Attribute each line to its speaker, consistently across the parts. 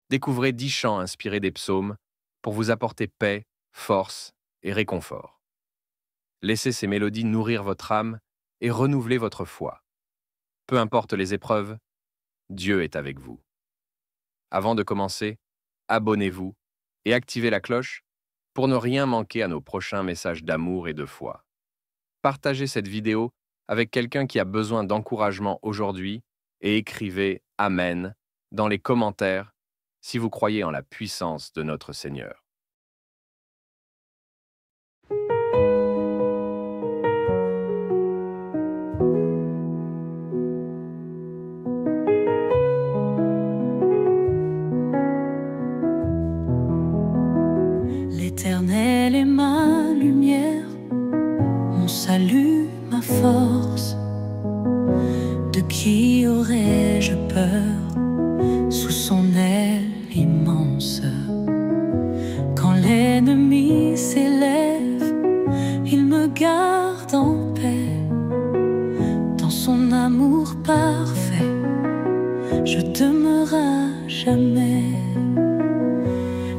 Speaker 1: découvrez 10 chants inspirés des psaumes pour vous apporter paix, force et réconfort. Laissez ces mélodies nourrir votre âme et renouveler votre foi. Peu importe les épreuves, Dieu est avec vous. Avant de commencer, abonnez-vous et activez la cloche pour ne rien manquer à nos prochains messages d'amour et de foi. Partagez cette vidéo avec quelqu'un qui a besoin d'encouragement aujourd'hui et écrivez « Amen » dans les commentaires si vous croyez en la puissance de notre Seigneur.
Speaker 2: L'Éternel est ma lumière, mon salut, ma force. De qui aurais-je peur sous son aile immense? Quand l'ennemi s'élève, il me garde en paix. Dans son amour parfait, je demeure à jamais.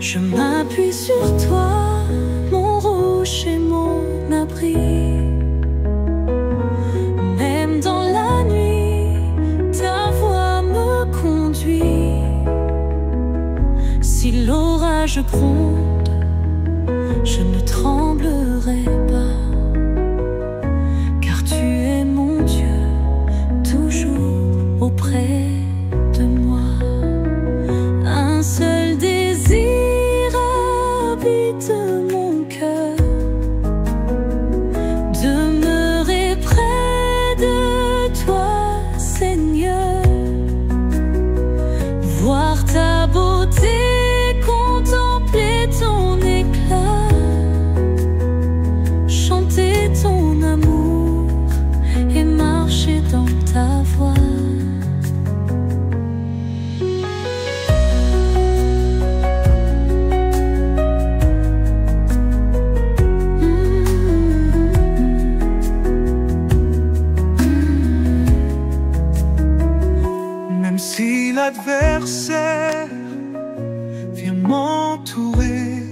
Speaker 2: Je m'appuie sur toi, mon rocher, mon abri. Même dans la nuit, ta voix me conduit. Si l'orage gronde, je ne tremblerai pas, car tu es mon Dieu, toujours auprès de moi. Un seul désir habite mon cœur, demeurer près de toi, Seigneur. Voir ta beauté, contempler ton éclat, chanter ton amour et marcher dans ta voie.
Speaker 3: Si l'adversaire vient m'entourer,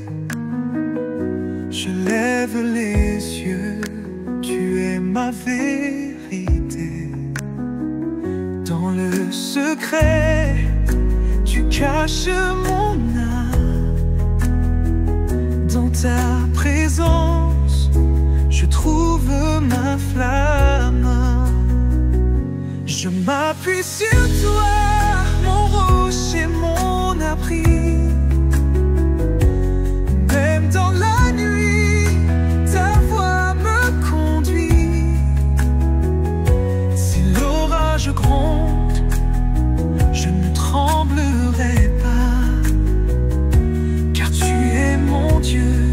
Speaker 3: je lève les yeux, tu es ma vérité. Dans le secret, tu caches mon âme. Dans ta présence, je trouve ma flamme. Je m'appuie sur toi, mon rocher, mon abri. Même dans la nuit, ta voix me conduit. Si l'orage gronde, je ne tremblerai pas, car tu es mon Dieu,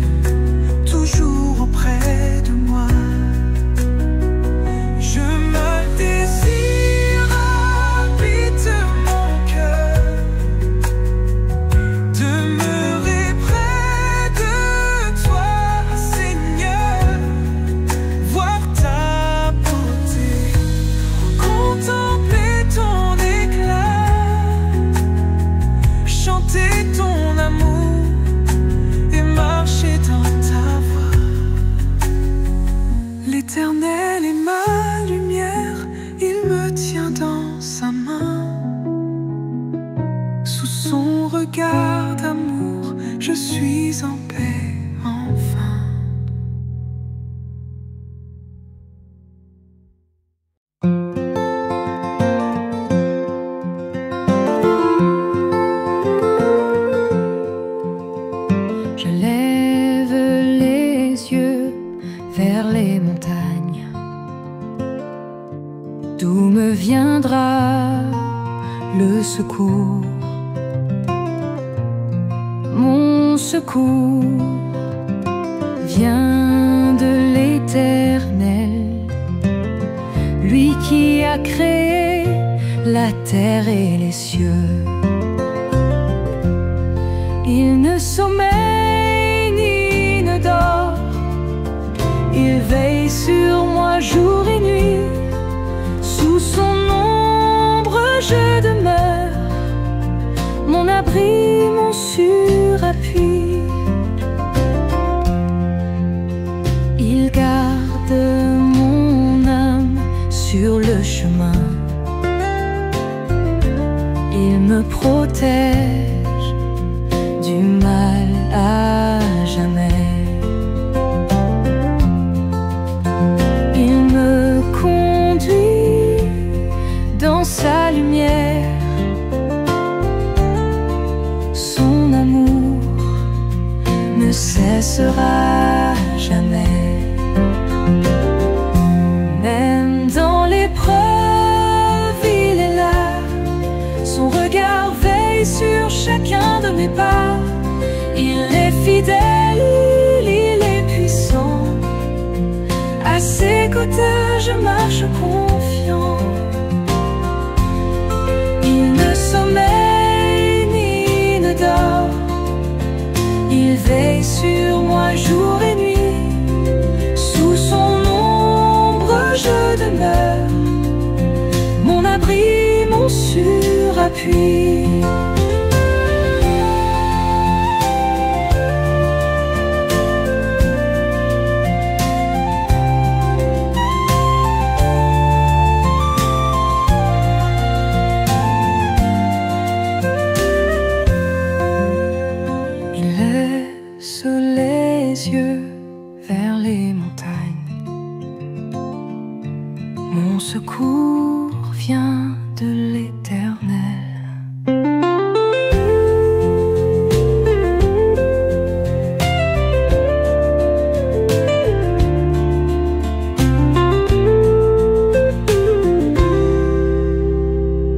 Speaker 3: toujours auprès de moi. Je me désire habite mon cœur, demeurer près de toi, Seigneur. Voir ta beauté, contempler ton éclat, chanter ton amour et marcher dans ta voie. L'Éternel est ma lumière, il me tient dans sa main. Sous son regard d'amour, je suis en paix enfin.
Speaker 2: Je lève les yeux vers les montagnes. D'où me viendra le secours? Mon secours vient de l'Éternel, lui qui a créé la terre et les cieux. Il ne sommeille ni ne dort, il veille sur moi jour et nuit. Sous son ombre je demeure, mon abri mon surappui. Il garde mon âme sur le chemin. Il me protège du mal à jamais. Il me conduit dans sa lumière. Son amour ne cessera jamais. Même dans l'épreuve, il est là. Son regard veille sur chacun de mes pas. Il est fidèle, il est puissant. À ses côtés, je marche confiant. Il ne sommeille ni ne dort. Il veille sur moi jour et nuit. Sous son ombre je demeure, mon abri, mon surappui. Vers les montagnes, mon secours vient de l'Éternel.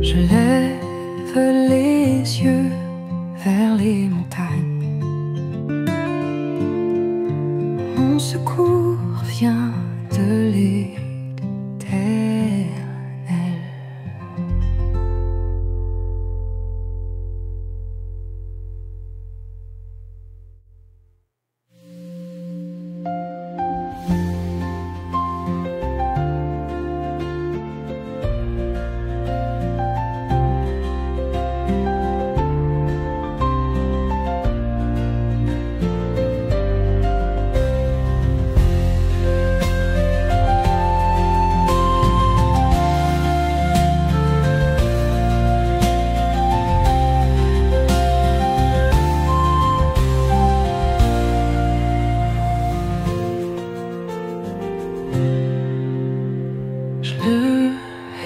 Speaker 2: Je lève les yeux vers les montagnes. Mon secours vient de l'Éternel.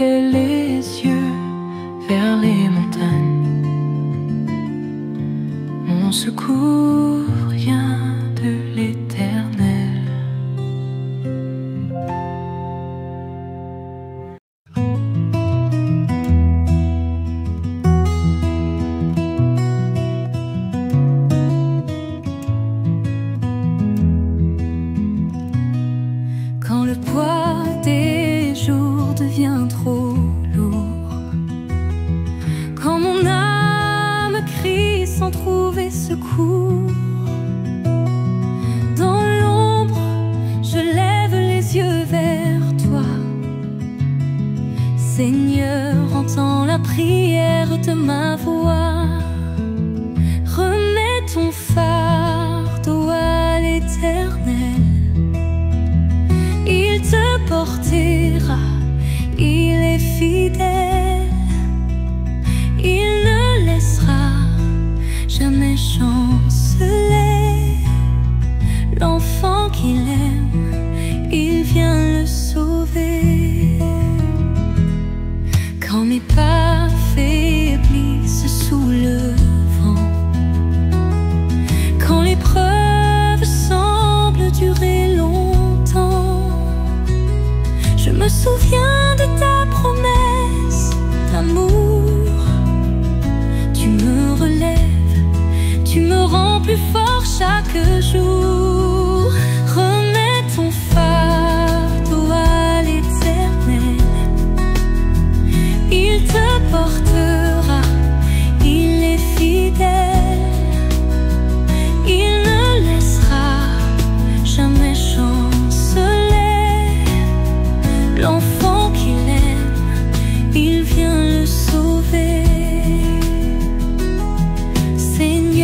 Speaker 2: Et les yeux vers les montagnes, mon secours vient de l'Éternel. Quand le poids des jours devient trop lourd, quand mon âme crie sans trouver secours, dans l'ombre je lève les yeux vers toi. Seigneur, entends la prière de ma voix. Remets ton fardeau à l'Éternel. Il te portera, il est fidèle. Il ne laissera jamais chanceler. L'enfant qu'il aime, il vient le sauver. Quand mes pas faiblissent sous le vent, quand l'épreuve semble durer longtemps, je me souviens de ta promesse d'amour. Tu me relèves, tu me rends plus fort chaque jour. Remets ton fardeau à l'Éternel. Il te portera, il est fidèle. Il ne laissera jamais chanceler. L'enfant qu'il aime, il vient le sauver. Seigneur,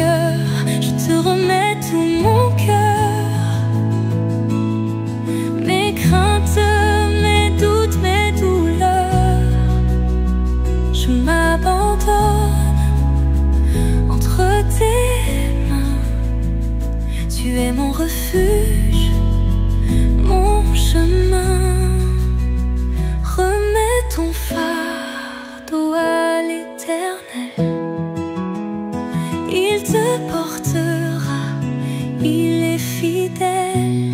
Speaker 2: es mon refuge, mon chemin. Remets ton fardeau à l'Éternel. Il te portera, il est fidèle.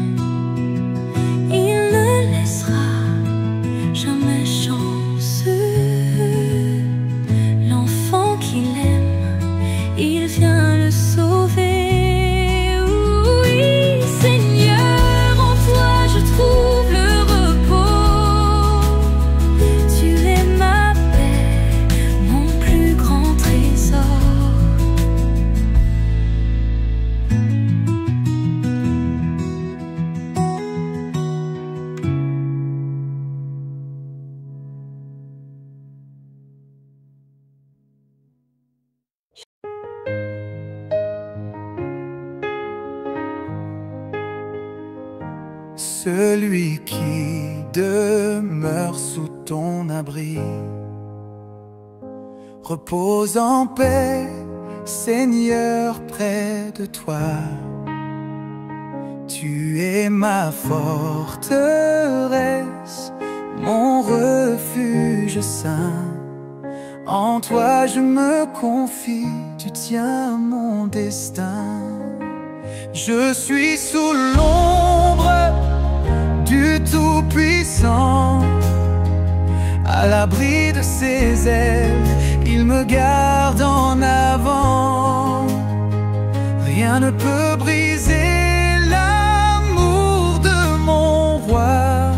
Speaker 2: Il ne laissera jamais chanceux. L'enfant qu'il aime, il vient le sauver. Oui, Seigneur, en toi je trouve le repos. Tu es ma paix, mon plus grand trésor.
Speaker 3: Celui qui demeure sous ton abri repose en paix, Seigneur, près de toi. Tu es ma forteresse, mon refuge saint. En toi je me confie, tu tiens mon destin. Je suis sous l'ombre du Tout-Puissant, à l'abri de ses ailes, il me garde en avant. Rien ne peut briser l'amour de mon roi.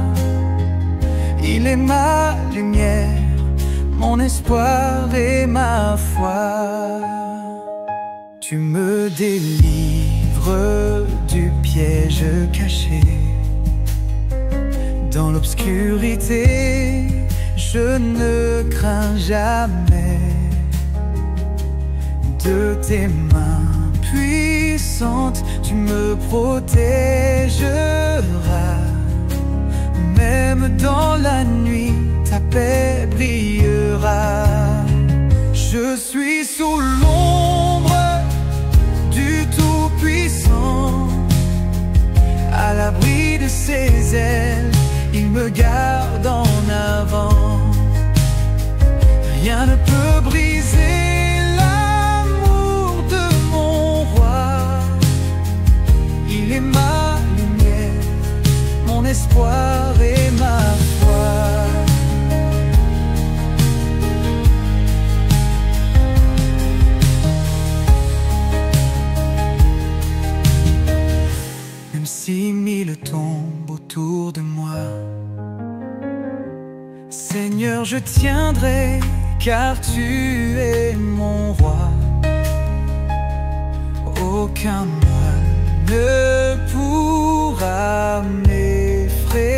Speaker 3: Il est ma lumière, mon espoir et ma foi. Tu me délivres du piège caché. Dans l'obscurité, je ne crains jamais. De tes mains puissantes, tu me protégeras. Même dans la nuit, ta paix brillera. Je suis sous l'ombre du Tout-Puissant, à l'abri de ses ailes, il me garde en avant. Rien ne peut briser l'amour de mon roi. Il est ma lumière, mon espoir et ma foi. Même si mille tombent autour de moi, Seigneur, je tiendrai, car tu es mon roi. Aucun mal ne pourra m'effrayer,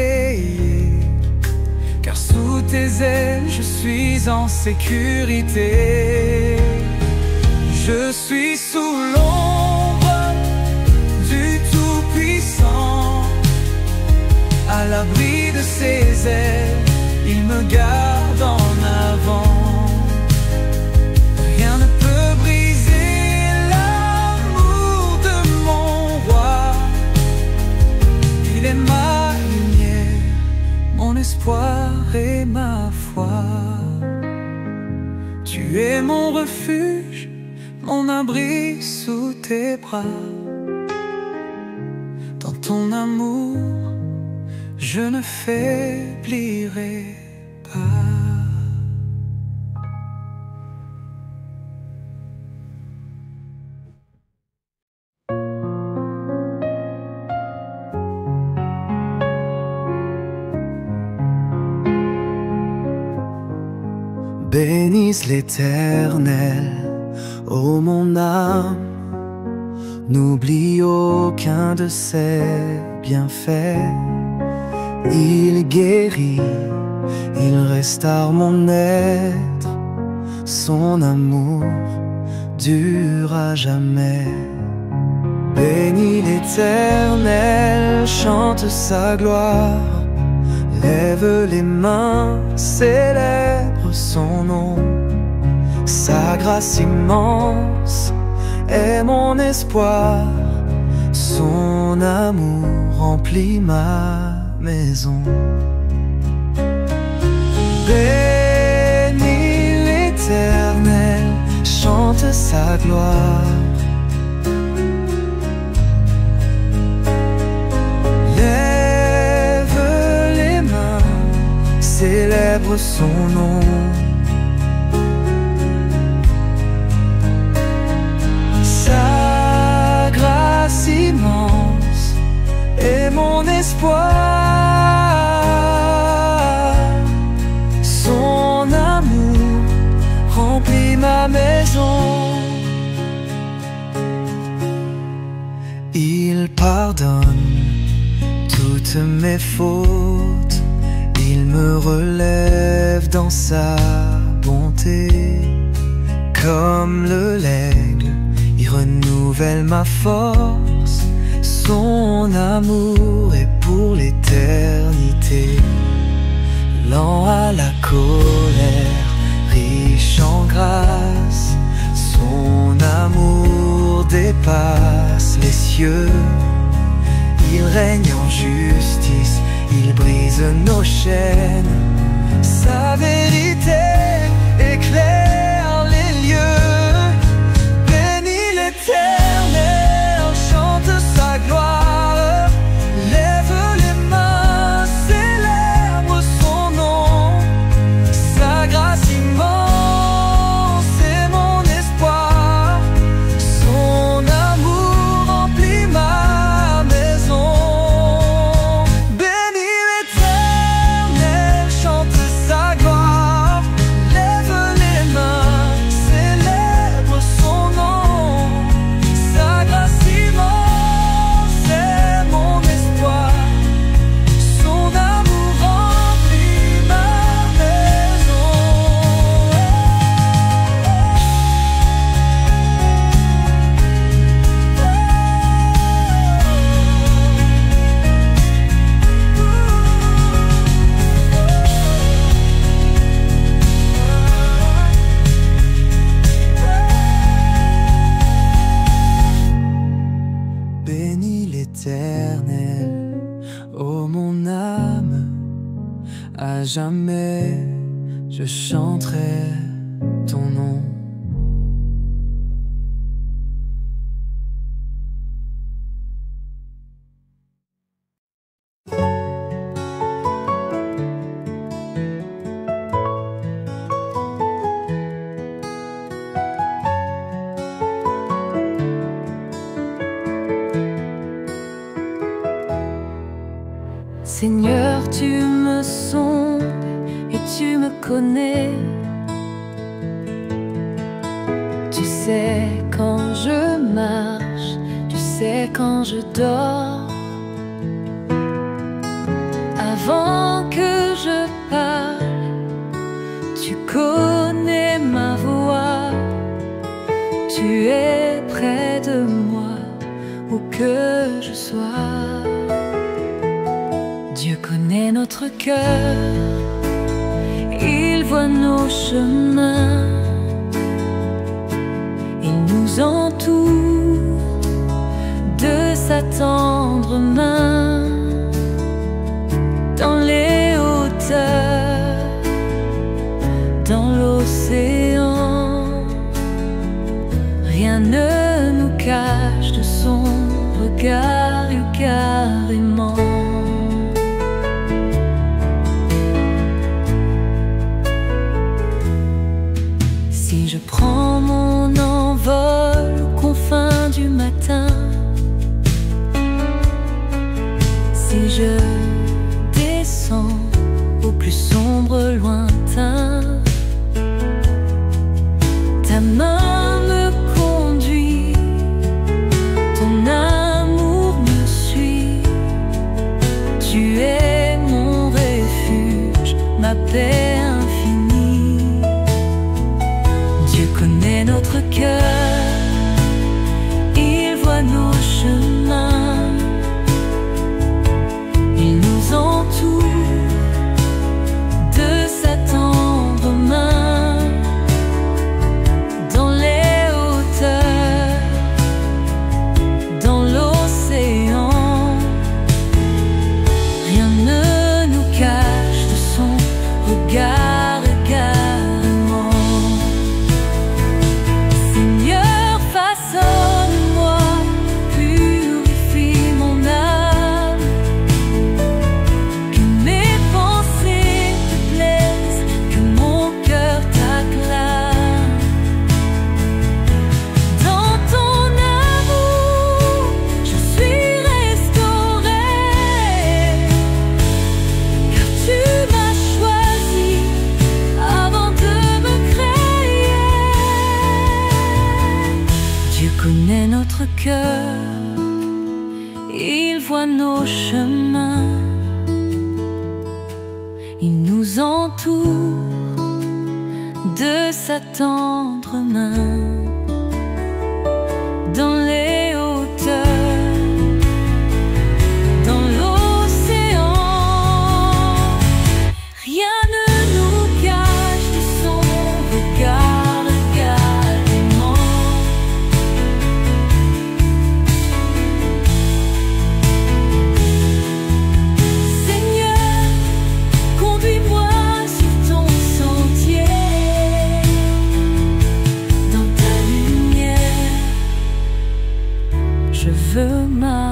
Speaker 3: car sous tes ailes je suis en sécurité. Je suis sous l'ombre du Tout-Puissant, à l'abri de ses ailes, il me garde en avant. Rien ne peut briser l'amour de mon roi. Il est ma lumière, mon espoir et ma foi. Tu es mon refuge, mon abri sous tes bras. Dans ton amour, je ne faiblirai pas. Bénisse l'Éternel, ô mon âme, n'oublie aucun de ses bienfaits. Il guérit, il restaure mon être, son amour dure à jamais. Bénis l'Éternel, chante sa gloire, lève les mains, célèbre son nom. Sa grâce immense est mon espoir, son amour remplit ma maison. Bénis l'Éternel, chante sa gloire. Lève les mains, célèbre son nom. Sa grâce immense est mon espoir. Son amour remplit ma maison. Il pardonne toutes mes fautes, il me relève dans sa bonté. Comme le l'aigle, il renouvelle ma force. Son amour est pour l'éternité. Lent à la colère, riche en grâce. Son amour dépasse les cieux. Il règne en justice, il brise nos chaînes. Sa vérité éclaire les lieux. Bénis l'Éternel, chante sa gloire. Lève les mains, célèbre son nom. Sa grâce immense est mon espoir. Son amour remplit ma maison. Bénis l'Éternel, chante sa gloire. Lève les mains, célèbre son nom. Sa grâce immense est mon espoir. Son amour remplit ma maison. Bénis l'Éternel, ô mon âme, à jamais je chanterai ton nom.
Speaker 2: Seigneur, tu me sondes et tu me connais. Tu sais quand je marche, tu sais quand je dors. Avant que je parle, tu connais ma voix. Tu es près de moi, où que je sois. Dieu connaît notre cœur, il voit nos chemins, il nous entoure de sa tendre main. Dans les hauteurs, dans l'océan, rien ne nous cache de son regard carrément. Si je prends mon envol aux confins du matin, si je descends au plus sombre lointain, ta main me conduit, ton amour me suit. connaît notre cœur, il voit nos chemins, il nous entoure de sa tendre main. Dans les hauteurs, dans l'océan, rien ne nous cache de son regard également. Seigneur, conduis-moi sur ton sentier, dans ta lumière, je veux marcher.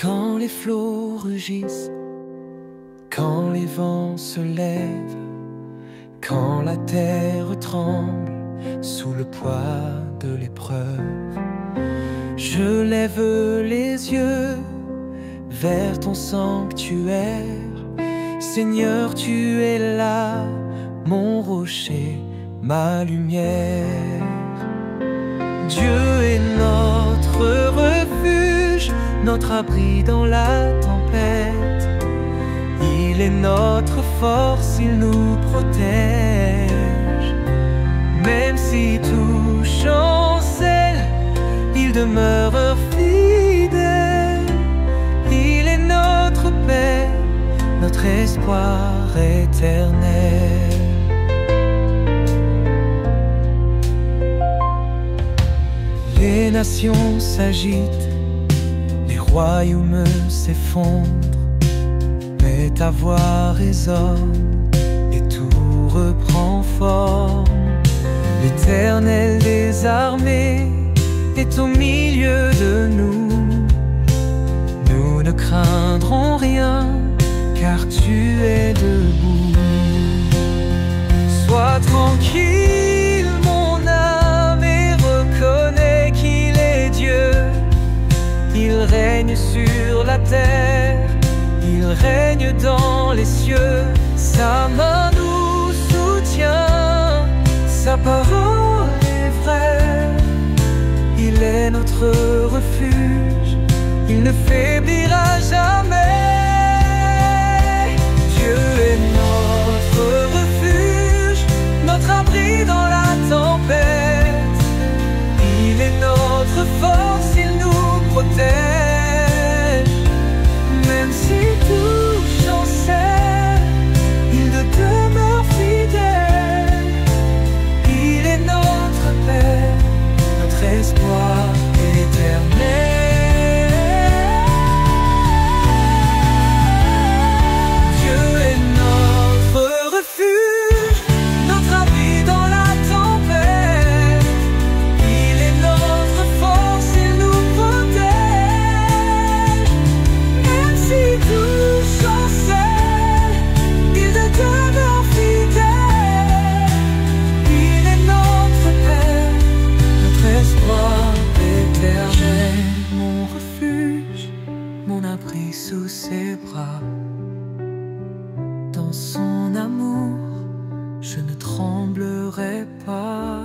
Speaker 3: Quand les flots rugissent, quand les vents se lèvent, quand la terre tremble sous le poids de l'épreuve, je lève les yeux vers ton sanctuaire. Seigneur, tu es là, mon rocher, ma lumière. Dieu est notre refuge, notre abri dans la tempête. Il est notre force, il nous protège. Même si tout chancelle, il demeure fidèle. Il est notre paix, notre espoir éternel. Les nations s'agitent, les royaumes s'effondrent, mais ta voix résonne et tout reprend forme. L'Éternel des armées est au milieu de nous. Nous ne craindrons rien, car tu es debout. Sois tranquille, mon âme, et reconnais qu'il est Dieu. Il règne sur la terre, il règne dans les cieux. Sa main nous soutient, sa parole est vraie. Il est notre refuge, il ne faiblira jamais. Dieu est notre refuge, notre abri dans la tempête. Il est notre force, il nous protège. Même si tout chancelle, il demeure fidèle. Il est notre paix, notre espoir éternel. Dieu est notre refuge, notre abri dans la tempête. Il est notre force, il nous protège. Même si tout chancelle, il demeure fidèle. Il est notre paix, notre espoir éternel. Mon refuge, mon abri sous ses bras. Dans son amour, je ne tremblerai pas.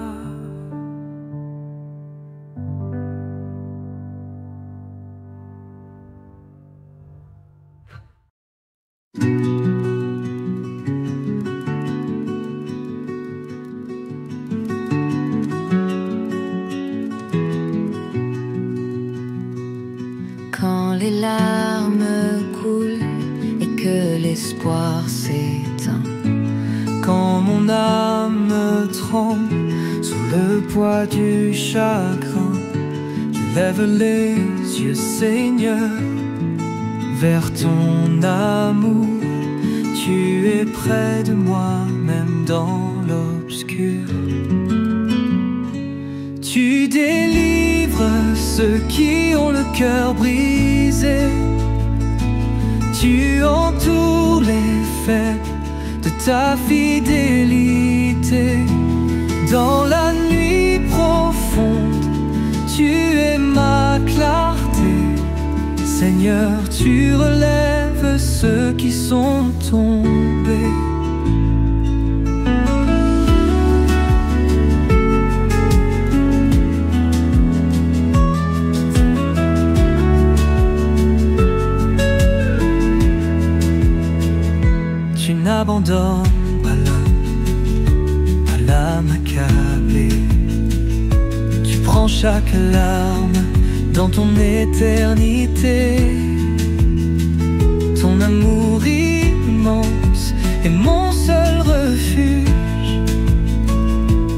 Speaker 2: Quand les larmes coulent et que l'espoir s'éteint,
Speaker 3: Quand mon âme tremble sous le poids du chagrin, je lève les yeux, Seigneur, vers ton amour. Tu es près de moi, même dans l'obscur. Tu délivres ceux qui ont le cœur brisé. Tu entoures les faibles de ta fidélité. Dans la nuit profonde, tu es ma clarté. Seigneur, tu relèves ceux qui sont tombés. Tu n'abandonnes pas l'homme à l'âme accablée. Tu prends chaque larme dans ton éternité. Ton amour immense est mon seul refuge.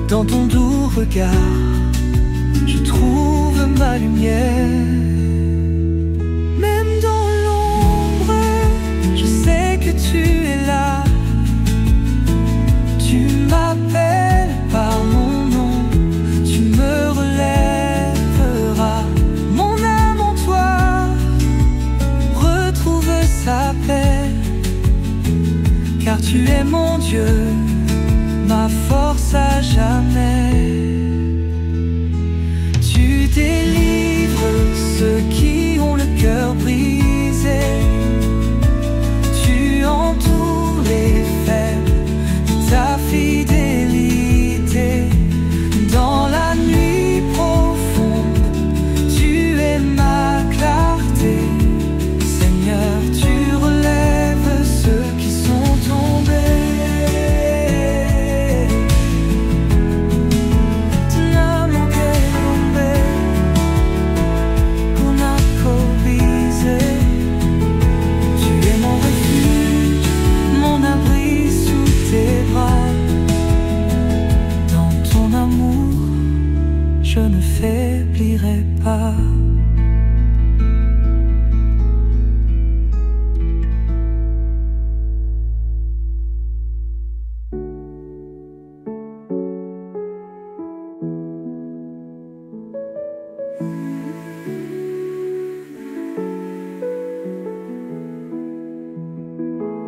Speaker 3: Dans ton doux regard, je trouve ma lumière. Même dans l'ombre, je sais que tu es là. Tu m'appelles par mon nom, tu me relèveras. Mon âme en toi retrouve sa paix, car tu es mon Dieu, ma force à jamais. Tu délivres ceux qui ont le cœur brisé. Tu entoures les faibles de ta fidélité. Dans la nuit profonde, tu es ma clarté. Seigneur, tu relèves ceux qui sont tombés. Je ne faiblirai pas.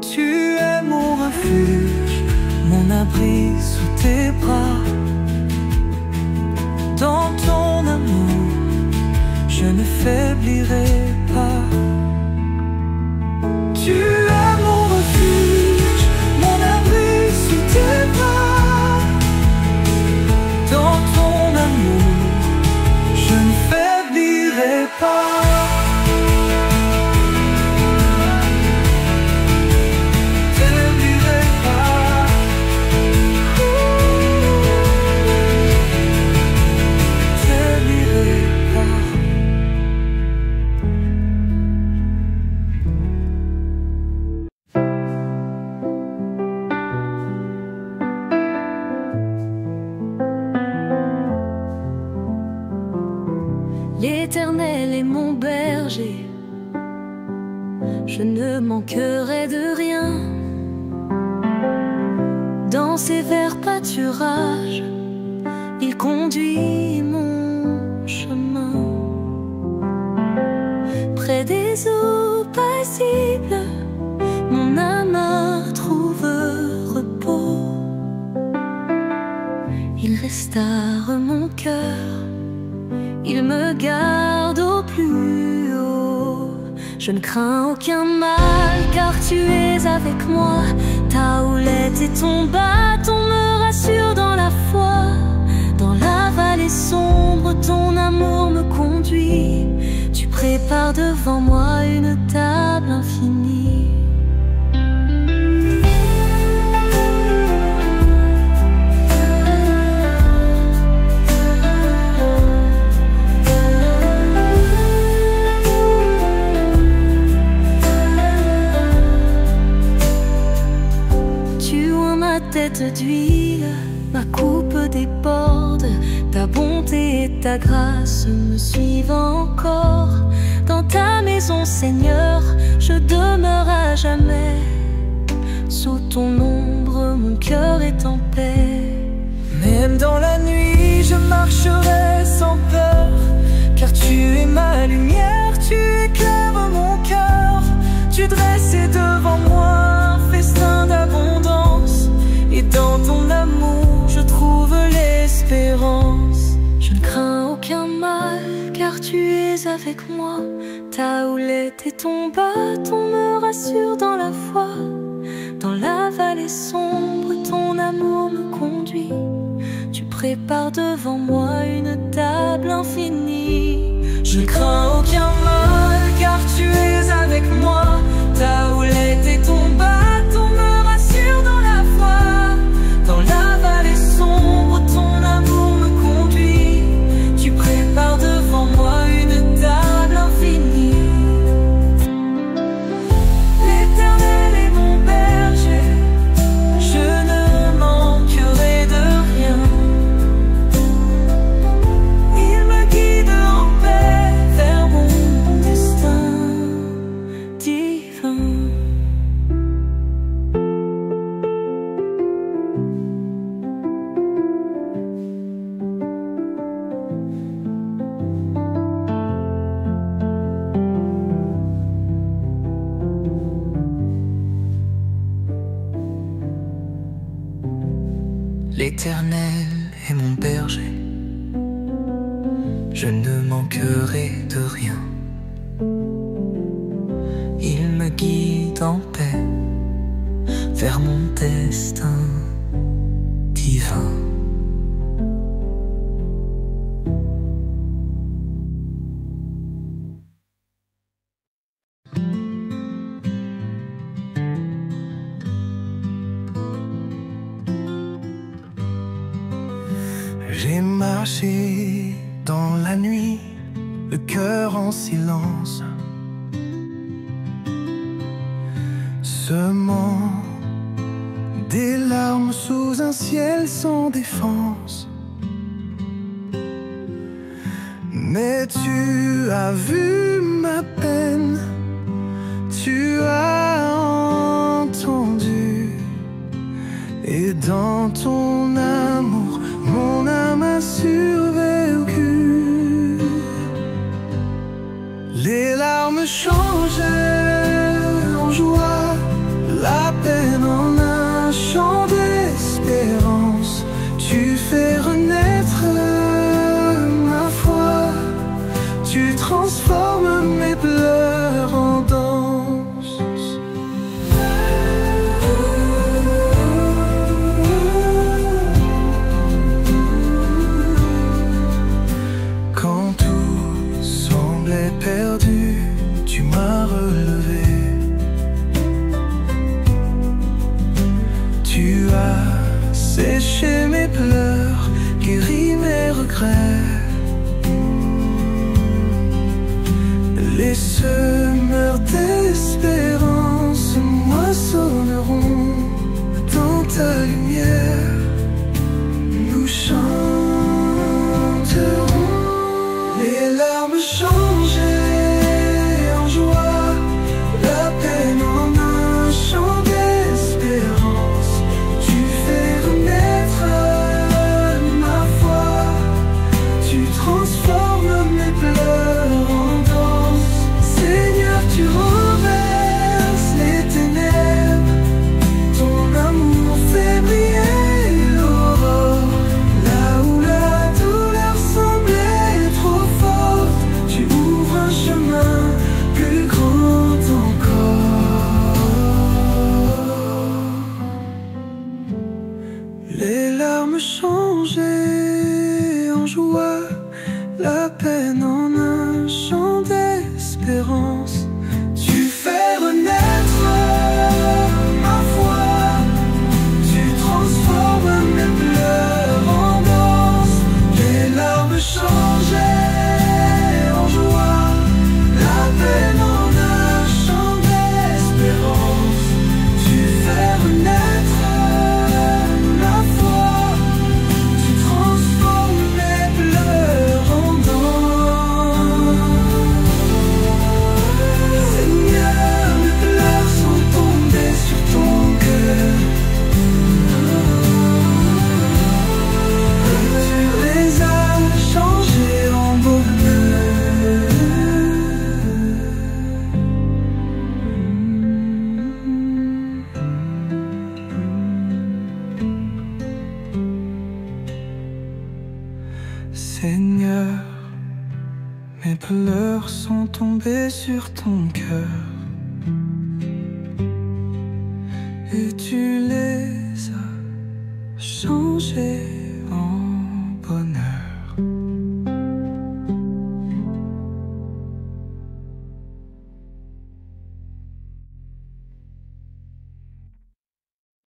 Speaker 3: Tu es mon refuge, mon abri sous tes bras. Dans ton amour, je ne faiblirai pas. Tu es mon refuge, mon abri sous tes bras. Dans ton amour, je ne faiblirai pas.
Speaker 2: L'Éternel est mon berger, je ne manquerai de rien. Dans ses verts pâturages, il conduit mon chemin. Près des eaux paisibles, mon âme trouve repos. Il restaure mon cœur, il me garde au plus haut. Je ne crains aucun mal, car tu es avec moi. Ta houlette et ton bâton me rassurent dans la foi. Dans la vallée sombre, ton amour me conduit. Tu prépares devant moi une table infinie. Tête d'huile, ma coupe déborde. Ta bonté et ta grâce me suivent encore. Dans ta maison, Seigneur, je demeure à jamais. Sous ton ombre, mon cœur est en paix.
Speaker 3: Même dans la nuit, je marcherai sans peur, car tu es ma lumière, tu éclaires mon cœur. Tu dressais devant moi un festin d'abondance, et dans ton amour, je trouve les
Speaker 2: car tu es avec moi. Ta houlette et ton bâton me rassurent dans la foi. Dans la vallée sombre, ton amour me conduit. Tu prépares devant moi une table infinie. Je ne crains aucun mal, car tu es avec moi. Ta houlette et ton bâton me rassurent dans la foi. Dans la vallée sombre, ton amour me conduit. Tu prépares devant moi une table infinie. L'Éternel est mon berger, je ne manquerai de rien. Il me guide en paix vers mon destin divin.
Speaker 3: L'Éternel est mon berger, je ne manquerai de rien. Il me guide en paix vers mon destin divin. J'ai marché dans la nuit, le cœur en silence, semant des larmes sous un ciel sans défense. Mais tu as vu ma peine, tu as entendu, et dans ton amour, mon âme a survécu. Les larmes changent en joie, la peine en un chant d'espérance. Tu fais renaître ma foi, tu transformes mes pleurs en danse. Quand tout semblait perdu, tu m'as relevé. Tu as séché mes pleurs, guéri mes regrets. Les semeurs d'espérance moissonneront dans ta lumière. Nous chanterons. Les larmes changeaient en joie, la peine en un chant d'espérance. Tu fais renaître ma foi, tu transformes mes pleurs en danse. Seigneur, tu renverses les ténèbres, ton amour fait briller l'aurore. Là où la douleur semblait trop forte, tu ouvres un chemin plus grand encore. Les larmes changeaient en joie, la peine en un chant d'espérance. Tu fais renaître ma foi, tu transformes mes pleurs en danse. Les larmes changeaient en joie, la peine en un chant d'espérance. Tu fais renaître ma foi, tu transformes mes pleurs en danse. Seigneur, mes pleurs sont tombés sur ton cœur. Tu les as changés en bonheur. Seigneur, Mes pleurs sont tombés sur ton cœur et tu les as changés.